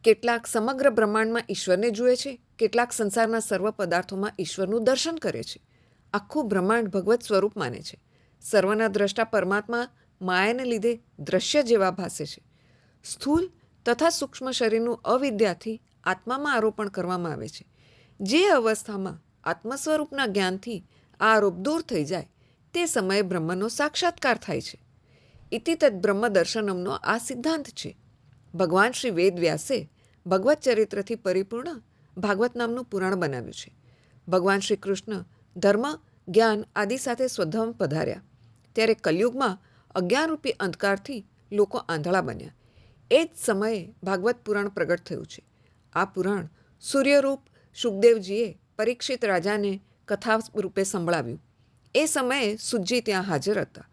કેટલાક સમગ્ર બ્રહ્માંડમાં ઈશ્વરને જુએ છે, કેટલાક સંસારના સર્વ પદાર્થોમાં ઈશ્વરનું દર્શન કરે છે. આખું બ્રહ્માંડ ભગવત સ્વરૂપ માને છે. સર્વના દ્રષ્ટા પરમાત્મા માયાને લીધે દ્રશ્ય જેવા ભાસે છે. સ્થૂલ તથા સૂક્ષ્મ શરીરનું અવિદ્યાથી આત્મામાં આરોપણ કરવામાં આવે છે. જે અવસ્થામાં આત્મ સ્વરૂપના જ્ઞાનથી આ આરોપ દૂર થઈ જાય તે સમયે બ્રહ્મનો સાક્ષાત્કાર થાય છે. ઇતિ તદ બ્રહ્મ દર્શનમનો આ સિદ્ધાંત છે. ભગવાન શ્રી વેદ વ્યાસે ભગવત ચરિત્રથી પરિપૂર્ણ ભાગવત નામનું પુરાણ બનાવ્યું છે. ભગવાન શ્રી કૃષ્ણ ધર્મ, જ્ઞાન આદિ સાથે સ્વધામ પધાર્યા ત્યારે કલયુગમાં અજ્ઞાનરૂપી અંધકારથી લોકો આંધળા બન્યા. એ જ સમયે ભાગવત પુરાણ પ્રગટ થયું છે. આ પુરાણ સૂર્યરૂપ શુકદેવજીએ પરીક્ષિત રાજાને કથા રૂપે સંભળાવ્યું. એ સમયે સુજી ત્યાં હાજર હતા.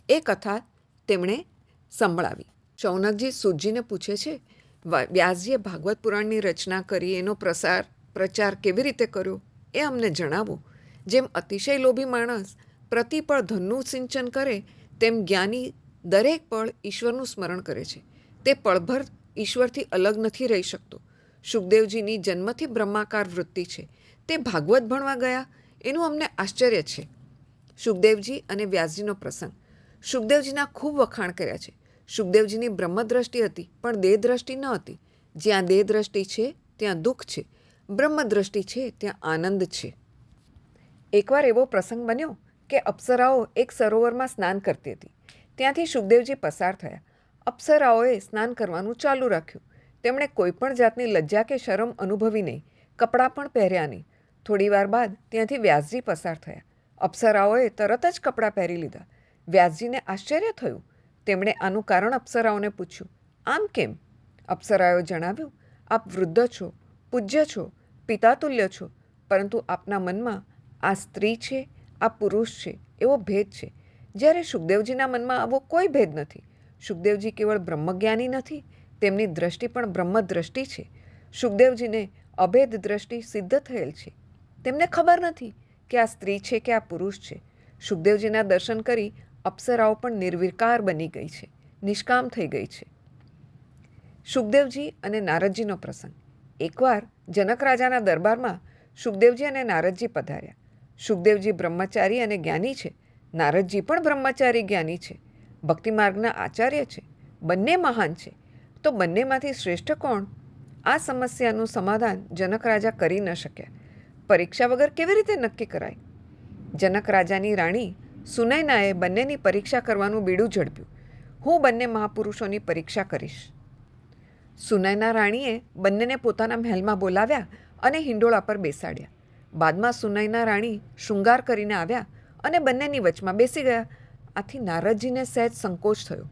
એ કથા તેમણે સંભળાવી. શૌનકજી સુજીને પૂછે છે, વ્યાસજીએ ભાગવત પુરાણની રચના કરી, એનો પ્રચાર કેવી રીતે કર્યો એ અમને જણાવો. જેમ અતિશય લોભી માણસ પ્રતિપળ ધનનું સિંચન કરે તેમ જ્ઞાની દરેક પળ ઈશ્વરનું સ્મરણ કરે છે. તે પળભર ઈશ્વરથી અલગ નથી રહી શકતો. શુકદેવજીની જન્મથી બ્રહ્માકાર વૃત્તિ છે. તે ભાગવત ભણવા ગયા એનું અમને આશ્ચર્ય છે. શુકદેવજી અને વ્યાસજીનો પ્રસંગ. શુકદેવજીના ખૂબ વખાણ કર્યા છે. શુકદેવજીની બ્રહ્મદ્રષ્ટિ હતી પણ દેહદ્રષ્ટિ ન હતી. જ્યાં દેહદ્રષ્ટિ છે ત્યાં દુઃખ છે, બ્રહ્મદ્રષ્ટિ છે ત્યાં આનંદ છે. એકવાર એવો પ્રસંગ બન્યો કે અપ્સરાઓ એક સરોવરમાં સ્નાન કરતી હતી. ત્યાંથી શુકદેવજી પસાર થયા. અપ્સરાઓએ સ્નાન કરવાનું ચાલુ રાખ્યું. તેમણે કોઈ પણ જાતની લજ્જા કે શરમ અનુભવી નહીં, કપડાં પણ પહેર્યા નહીં. થોડી વાર બાદ ત્યાંથી વ્યાસજી પસાર થયા. અપ્સરાઓએ તરત જ કપડાં પહેરી લીધા. વ્યાસજીને આશ્ચર્ય થયું. તેમણે આનું કારણ અપ્સરાઓને પૂછ્યું. આમ કેમ? અપ્સરાઓએ જણાવ્યું, આપ વૃદ્ધ છો, પૂજ્ય છો, પિતાતુલ્ય છો, પરંતુ આપના મનમાં આ સ્ત્રી છે, આ પુરુષ છે એવો ભેદ છે. જ્યારે શુકદેવજીના મનમાં આવો કોઈ ભેદ નથી. શુકદેવજી કેવળ બ્રહ્મજ્ઞાની નથી, તેમની દ્રષ્ટિ પણ બ્રહ્મદ્રષ્ટિ છે. શુકદેવજીને અભેદ દ્રષ્ટિ સિદ્ધ થયેલ છે. તેમને ખબર નથી કે આ સ્ત્રી છે કે આ પુરુષ છે. શુકદેવજીના દર્શન કરી અપ્સરાઓ પણ નિર્વિકાર બની ગઈ છે, નિષ્કામ થઈ ગઈ છે. શુકદેવજી અને નારદજીનો પ્રસંગ. એકવાર જનક રાજાના દરબારમાં શુકદેવજી અને નારદજી પધાર્યા. શુકદેવજી બ્રહ્મચારી અને જ્ઞાની છે. નારદજી પણ બ્રહ્મચારી જ્ઞાની છે. ભક્તિ માર્ગના આચાર્ય છે. બંને મહાન છે. તો બંનેમાંથી શ્રેષ્ઠ કોણ? આ સમસ્યાનું સમાધાન જનક રાજા કરી ન શક્યા. પરીક્ષા વગર કેવી રીતે નક્કી કરાય? જનક રાજાની રાણી સુનયનાએ બંનેની પરીક્ષા કરવાનું બીડું ઝડપ્યું. હું બંને મહાપુરુષોની પરીક્ષા કરીશ. સુનયના રાણીએ બંનેને પોતાના મહેલમાં બોલાવ્યા અને હિંડોળા પર બેસાડ્યા. બાદમાં સુનયના રાણી શૃંગાર કરીને આવ્યા અને બંનેની વચમાં બેસી ગયા. આથી નારદજીને સહેજ સંકોચ થયો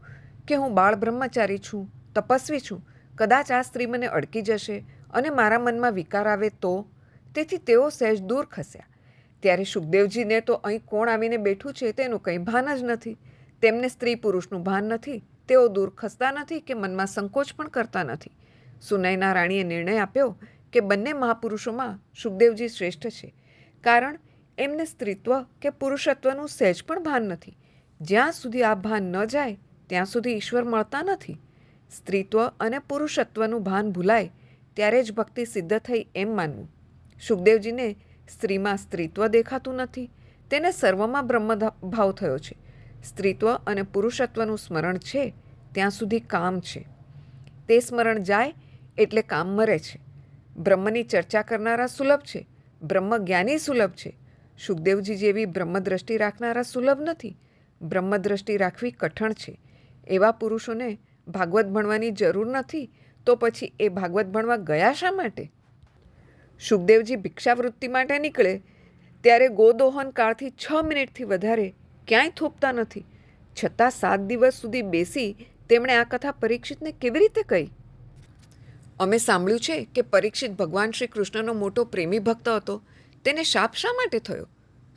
કે હું બાળ બ્રહ્મચારી છું, તપસ્વી છું, કદાચ આ સ્ત્રી મને અડકી જશે અને મારા મનમાં વિકાર આવે તો. તેથી તેઓ સહેજ દૂર ખસ્યા. ત્યારે શુકદેવજીને તો અહીં કોણ આવીને બેઠું છે તેનું કંઈ ભાન જ નથી. તેમને સ્ત્રી પુરુષનું ભાન નથી. તેઓ દૂર ખસતા નથી કે મનમાં સંકોચ પણ કરતા નથી. સુનયના રાણીએ નિર્ણય આપ્યો કે બંને મહાપુરુષોમાં શુકદેવજી શ્રેષ્ઠ છે, કારણ એમને સ્ત્રીત્વ કે પુરુષત્વનું સહેજ પણ ભાન નથી. જ્યાં સુધી આ ભાન ન જાય ત્યાં સુધી ઈશ્વર મળતા નથી. સ્ત્રીત્વ અને પુરુષત્વનું ભાન ભૂલાય ત્યારે જ ભક્તિ સિદ્ધ થઈ એમ માનવું. શુકદેવજીને સ્ત્રીમાં સ્ત્રીત્વ દેખાતું નથી. તેને સર્વમાં બ્રહ્મભાવ થયો છે. સ્ત્રીત્વ અને પુરુષત્વનું સ્મરણ છે ત્યાં સુધી કામ છે. તે સ્મરણ જાય એટલે કામ મરે છે. બ્રહ્મની ચર્ચા કરનારા સુલભ છે, બ્રહ્મજ્ઞાની સુલભ છે. શુકદેવજી જેવી બ્રહ્મદ્રષ્ટિ રાખનારા સુલભ નથી. બ્રહ્મદ્રષ્ટિ રાખવી કઠણ છે. એવા પુરુષોને ભાગવત ભણવાની જરૂર નથી તો પછી એ ભાગવત ભણવા ગયા શા માટે? શુકદેવજી ભિક્ષાવૃત્તિ માટે નીકળે ત્યારે ગોદોહન કાળથી 6 મિનિટથી વધારે ક્યાંય થોપતા નથી. છતાં 7 દિવસ સુધી બેસી તેમણે આ કથા પરીક્ષિતને કેવી રીતે કહી? અમે સાંભળ્યું છે કે પરીક્ષિત ભગવાન શ્રી કૃષ્ણનો મોટો પ્રેમી ભક્ત હતો. તેને શાપ શા માટે થયો?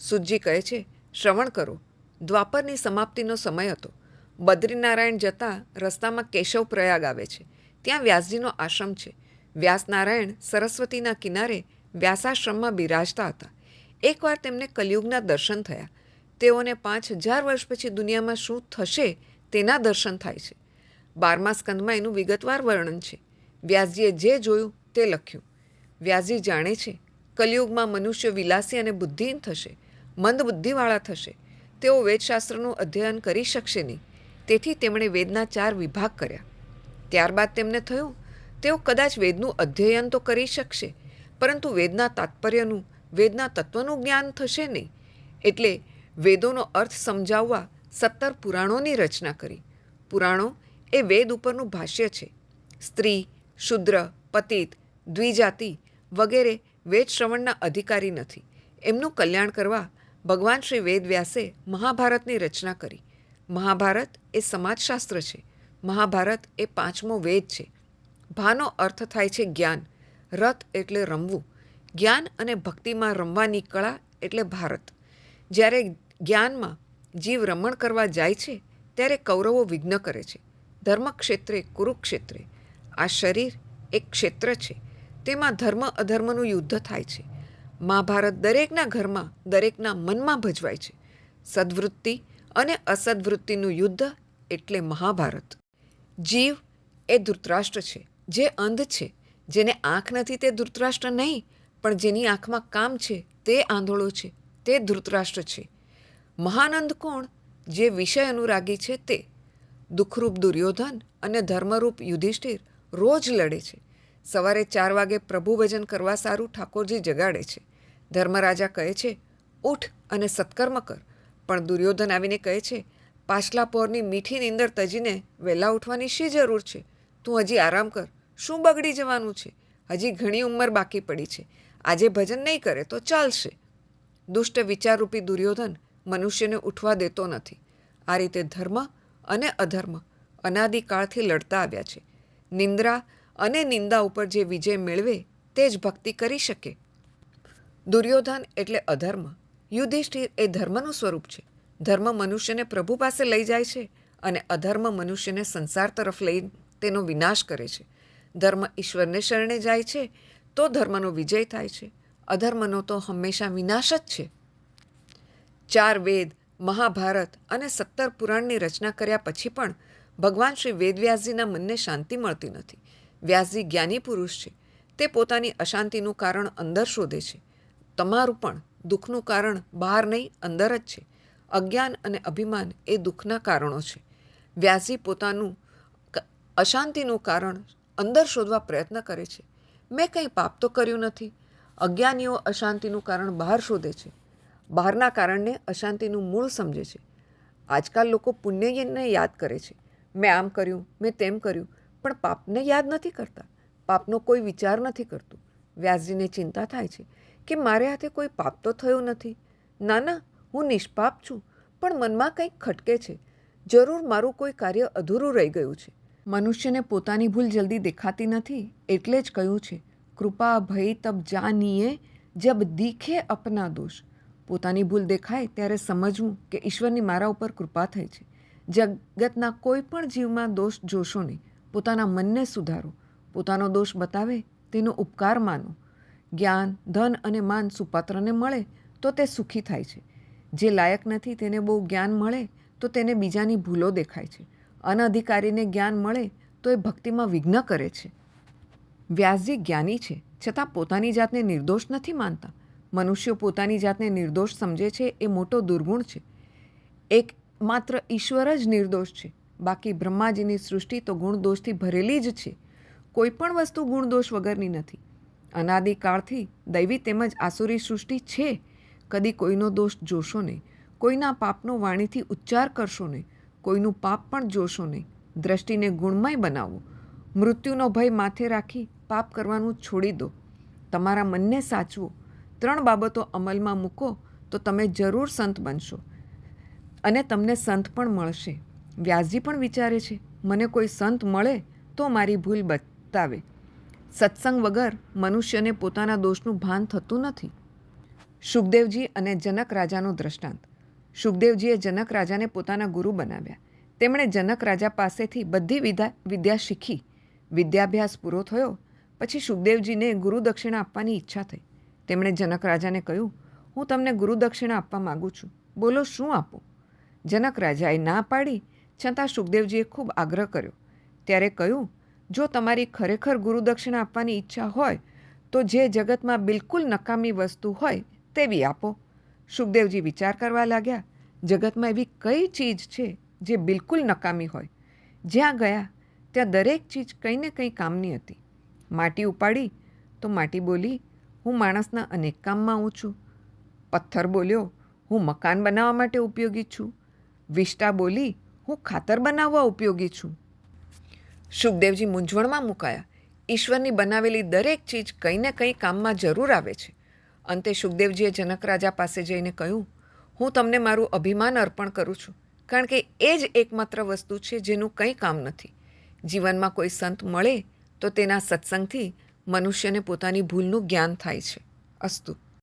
સુજી કહે છે, શ્રવણ કરો. દ્વાપરની સમાપ્તિનો સમય હતો. બદ્રીનારાયણ જતાં રસ્તામાં કેશવ પ્રયાગ આવે છે. ત્યાં વ્યાસજીનો આશ્રમ છે. વ્યાસનારાયણ સરસ્વતીના કિનારે વ્યાસાશ્રમમાં બિરાજતા હતા. એકવાર તેમને કલિયુગના દર્શન થયા. તેઓને 5000 વર્ષ પછી દુનિયામાં શું થશે તેના દર્શન થાય છે. 12મા સ્કંદમાં એનું વિગતવાર વર્ણન છે. વ્યાસજીએ જે જોયું તે લખ્યું. વ્યાસજી જાણે છે કલિયુગમાં મનુષ્ય વિલાસી અને બુદ્ધિહીન થશે, મંદ બુદ્ધિવાળા થશે. તેઓ વેદશાસ્ત્રનું અધ્યયન કરી શકશે નહીં. તેથી તેમણે વેદના 4 વિભાગ કર્યા. ત્યારબાદ તેમને થયું તેઓ કદાચ વેદનું અધ્યયન તો કરી શકશે, પરંતુ વેદના તાત્પર્યનું, વેદના તત્વનું જ્ઞાન થશે નહીં. એટલે વેદોનો અર્થ સમજાવવા 17 પુરાણોની રચના કરી. પુરાણો એ વેદ ઉપરનું ભાષ્ય છે. સ્ત્રી, શુદ્ર, પતિત, દ્વિજાતિ વગેરે વેદ શ્રવણના અધિકારી નથી. એમનું કલ્યાણ કરવા ભગવાન શ્રી વેદવ્યાસે મહાભારતની રચના કરી. મહાભારત એ સમાજશાસ્ત્ર છે. મહાભારત એ 5મો વેદ છે. ભાનો અર્થ થાય છે જ્ઞાન. રત એટલે રમવું. જ્ઞાન અને ભક્તિમાં રમવાની કળા એટલે ભારત. જ્યારે જ્ઞાનમાં જીવ રમણ કરવા જાય છે ત્યારે કૌરવો વિઘ્ન કરે છે. ધર્મક્ષેત્રે કુરુક્ષેત્રે. આ શરીર એક ક્ષેત્ર છે. તેમાં ધર્મ અધર્મનું યુદ્ધ થાય છે. મહાભારત દરેકના ઘરમાં, દરેકના મનમાં ભજવાય છે. સદ્વૃત્તિ અને અસદ્વૃત્તિનું યુદ્ધ એટલે મહાભારત. જીવ એ ધૃતરાષ્ટ્ર છે, જે અંધ છે. જેને આંખ નથી તે ધૃતરાષ્ટ્ર નહીં, પણ જેની આંખમાં કામ છે તે આંધળો છે, તે ધૃતરાષ્ટ્ર છે. મહાનંદ કોણ? જે વિષય અનુરાગી છે તે. દુઃખરૂપ દુર્યોધન અને ધર્મરૂપ યુધિષ્ઠિર રોજ લડે છે. સવારે 4 વાગે પ્રભુ ભજન કરવા સારું ઠાકોરજી જગાડે છે. ધર્મરાજા કહે છે ઉઠ અને સત્કર્મ કર, પણ દુર્યોધન આવીને કહે છે પાછલા પહોરની મીઠી નીંદર તજીને વહેલા ઉઠવાની શી જરૂર છે? તું હજી આરામ કર. શું બગડી જવાનું છે? હજી ઘણી ઉંમર બાકી પડી છે. આજે ભજન નહીં કરે તો ચાલશે. દુષ્ટ વિચારરૂપી દુર્યોધન મનુષ્યને ઉઠવા દેતો નથી. આ રીતે ધર્મ અને અધર્મ અનાદિકાળથી લડતા આવ્યા છે. નિંદ્રા અને નિંદા ઉપર જે વિજય મેળવે તે જ ભક્તિ કરી શકે. દુર્યોધન એટલે અધર્મ. યુધિષ્ઠિર એ ધર્મનું સ્વરૂપ છે. ધર્મ મનુષ્યને પ્રભુ પાસે લઈ જાય છે અને અધર્મ મનુષ્યને સંસાર તરફ લઈ તેનો વિનાશ કરે છે. ધર્મ ઈશ્વરને શરણે જાય છે તો ધર્મનો વિજય થાય છે. અધર્મનો તો હંમેશા વિનાશ જ છે. 4 વેદ, મહાભારત અને 17 પુરાણની રચના કર્યા પછી પણ ભગવાન શ્રી વેદવ્યાસજીના મનને શાંતિ મળતી નથી. વ્યાસજી જ્ઞાની પુરુષ છે. તે પોતાની અશાંતિનું કારણ અંદર શોધે છે. તમારું પણ દુઃખનું કારણ બહાર નહીં, અંદર જ છે. અજ્ઞાન અને અભિમાન એ દુઃખના કારણો છે. વ્યાસજી પોતાનું અશાંતિનું કારણ અંદર શોધવા પ્રયત્ન કરે છે. મેં કંઈ પાપ તો કર્યું નથી. અજ્ઞાનીઓ અશાંતિનું કારણ બહાર શોધે છે. બહારના કારણને અશાંતિનું મૂળ સમજે છે. આજકાલ લોકો પુણ્યને યાદ કરે છે. મેં આમ કર્યું, મેં તેમ કર્યું, પણ પાપને યાદ નથી કરતા. પાપનો કોઈ વિચાર નથી કરતું. વ્યાસજીને ચિંતા થાય છે કે મારે હાથે કોઈ પાપ તો થયું નથી. ના ના, હું નિષ્પાપ છું, પણ મનમાં કંઈક ખટકે છે. જરૂર મારું કોઈ કાર્ય અધૂરું રહી ગયું છે. મનુષ્યને પોતાની ભૂલ જલ્દી દેખાતી નથી, એટલે જ કહ્યું છે કૃપા ભય તબ જાનીએ જબ દીખે અપના દોષ. પોતાની ભૂલ દેખાય ત્યારે સમજવું કે ઈશ્વરની મારા ઉપર કૃપા થઈ છે. જગતના કોઈ પણ જીવમાં દોષ જોશો નહીં. પોતાના મનને સુધારો. પોતાનો દોષ બતાવે તેનો ઉપકાર માનો. જ્ઞાન, ધન અને માન સુપાત્રને મળે તો તે સુખી થાય છે. જે લાયક નથી તેને બહુ જ્ઞાન મળે તો તેને બીજાની ભૂલો દેખાય છે. અનધિકારીને જ્ઞાન મળે તો એ ભક્તિમાં વિઘ્ન કરે છે. વ્યાસજી જ્ઞાની છે, છતાં પોતાની જાતને નિર્દોષ નથી માનતા. મનુષ્યો પોતાની જાતને નિર્દોષ સમજે છે એ મોટો દુર્ગુણ છે. એક માત્ર ઈશ્વર જ નિર્દોષ છે. બાકી બ્રહ્માજીની સૃષ્ટિ તો ગુણદોષથી ભરેલી જ છે. કોઈ પણ વસ્તુ ગુણદોષ વગરની નથી. અનાદિકાળથી દૈવી તેમજ આસુરી સૃષ્ટિ છે. કદી કોઈનો દોષ જોશો નહીં. કોઈના પાપનો વાણીથી ઉચ્ચાર કરશો નહીં. કોઈનું પાપ પણ જોશો નહીં. દ્રષ્ટિને ગુણમય બનાવો. મૃત્યુનો ભય માથે રાખી પાપ કરવાનું છોડી દો. તમારા મનને સાચવો. 3 બાબતો અમલમાં મૂકો તો તમે જરૂર સંત બનશો અને તમને સંત પણ મળશે. વ્યાસજી પણ વિચારે છે મને કોઈ સંત મળે તો મારી ભૂલ બતાવે. સત્સંગ વગર મનુષ્યને પોતાના દોષનું ભાન થતું નથી. શુકદેવજી અને જનક રાજાનું દ્રષ્ટાંત. શુકદેવજીએ જનક રાજાને પોતાના ગુરુ બનાવ્યા. તેમણે જનક રાજા પાસેથી બધી વિદ્યા શીખી. વિદ્યાભ્યાસ પૂરો થયો પછી શુકદેવજીને ગુરુ દક્ષિણા આપવાની ઈચ્છા થઈ. તેમણે જનક રાજાને કહ્યું, હું તમને ગુરુ દક્ષિણા આપવા માગું છું. બોલો શું આપો? જનક રાજાએ ના પાડી, છતાં શુકદેવજીએ ખૂબ આગ્રહ કર્યો. ત્યારે કહ્યું, જો તમારી ખરેખર ગુરુદક્ષિણા આપવાની ઈચ્છા હોય તો જે જગતમાં બિલકુલ નકામી વસ્તુ હોય તેવી આપો. શુકદેવજી વિચાર કરવા લાગ્યા, જગતમાં એવી કઈ ચીજ છે જે બિલકુલ નકામી હોય? જ્યાં ગયા ત્યાં દરેક ચીજ કંઈ ને કંઈ કામની હતી. માટી ઉપાડી તો માટી બોલી, હું માણસના અનેક કામમાં આવું છું. પથ્થર બોલ્યો, હું મકાન બનાવવા માટે ઉપયોગી છું. વિષ્ટા બોલી, હું ખાતર બનાવવા ઉપયોગી છું. શુકદેવજી મૂંઝવણમાં મુકાયા. ઈશ્વરની બનાવેલી દરેક ચીજ કંઈ ને કંઈ કામમાં જરૂર આવે છે. અંતે શુકદેવજીએ જનક રાજા પાસે જઈને કહ્યું, હું તમને મારું અભિમાન અર્પણ કરું છું, કારણ કે એ જ એકમાત્ર વસ્તુ છે જેનું કંઈ કામ નથી. જીવનમાં કોઈ સંત મળે તો તેના સત્સંગથી મનુષ્યને પોતાની ભૂલનું જ્ઞાન થાય છે. અસ્તુ.